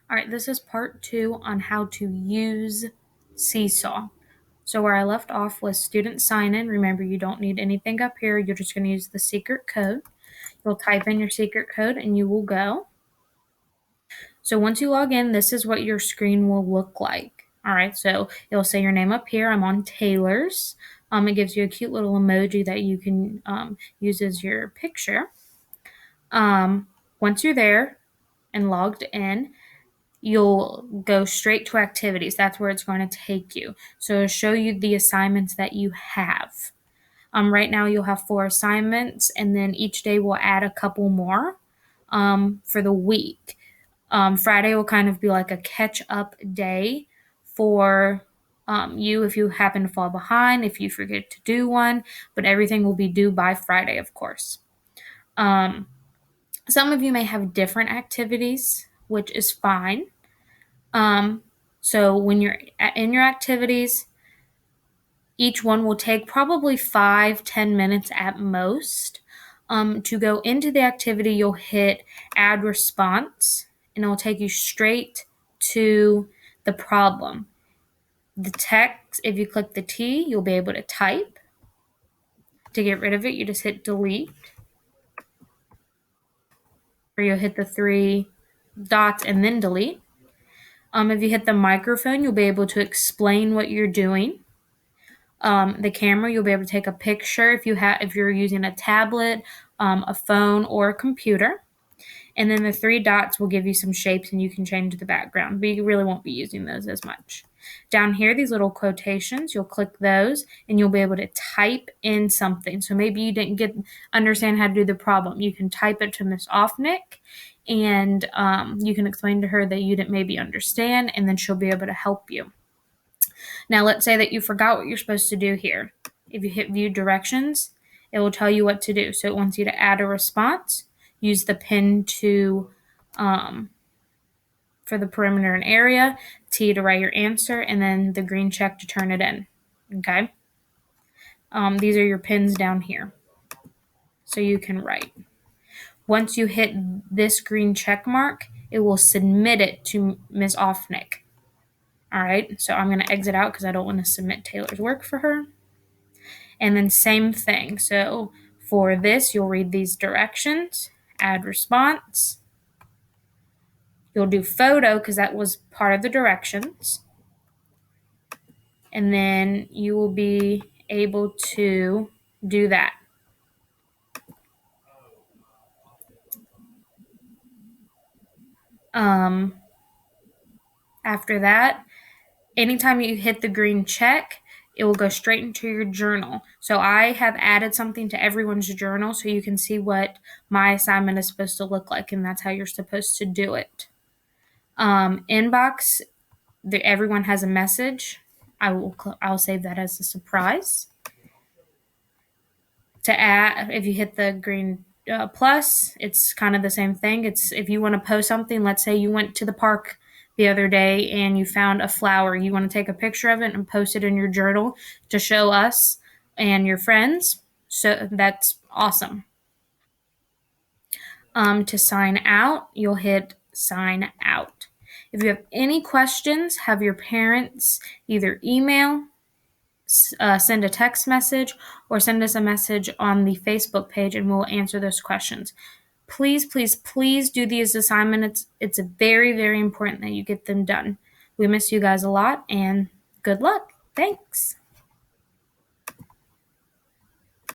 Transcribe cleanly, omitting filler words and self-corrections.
All right, this is part 2 on how to use Seesaw. So where I left off was student sign-in. Remember, you don't need anything up here. You're just going to use the secret code. You'll type in your secret code and you will go. So once you log in, this is what your screen will look like. All right, so it'll say your name up here. I'm on Taylor's. It gives you a cute little emoji that you can use as your picture. Once you're there and logged in, you'll go straight to activities. That's where it's going to take you. So it'll show you the assignments that you have. Right now you'll have 4 assignments, and then each day we'll add a couple more for the week. Friday will kind of be like a catch-up day for you if you happen to fall behind, if you forget to do one, but everything will be due by Friday, of course. Some of you may have different activities, which is fine. So when you're in your activities, each one will take probably 5-10 minutes at most. To go into the activity, you'll hit add response, and it will take you straight to the problem. The text, if you click the T, you'll be able to type. To get rid of it, you just hit delete, or you'll hit the 3 dots and then delete. If you hit the microphone, you'll be able to explain what you're doing. The camera, you'll be able to take a picture if you're using a tablet, a phone, or a computer. And then the 3 dots will give you some shapes and you can change the background, but you really won't be using those as much. Down here, these little quotations, you'll click those and you'll be able to type in something. So maybe you didn't understand how to do the problem. You can type it to Miss Offnick, and you can explain to her that you didn't maybe understand, and then she'll be able to help you. Now, let's say that you forgot what you're supposed to do here. If you hit view directions, it will tell you what to do. So it wants you to add a response, use the pin to for the perimeter and area, T to write your answer, and then the green check to turn it in. Okay? These are your pins down here. So you can write. Once you hit this green check mark, it will submit it to Ms. Offnick. All right, so I'm going to exit out because I don't want to submit Taylor's work for her. And then same thing. So for this, you'll read these directions, add response. You'll do photo because that was part of the directions. And then you will be able to do that. After that, anytime you hit the green check, it will go straight into your journal. So I have added something to everyone's journal so you can see what my assignment is supposed to look like, and that's how you're supposed to do it. Inbox, everyone has a message. I'll save that as a surprise. To add, if you hit the green plus, it's kind of the same thing. It's if you want to post something, let's say you went to the park the other day and you found a flower, you want to take a picture of it and post it in your journal to show us and your friends. So that's awesome. To sign out, you'll hit sign out. If you have any questions, have your parents either email, send a text message, or send us a message on the Facebook page, and we'll answer those questions. Please, please, please do these assignments. It's very, very important that you get them done. We miss you guys a lot, and good luck. Thanks.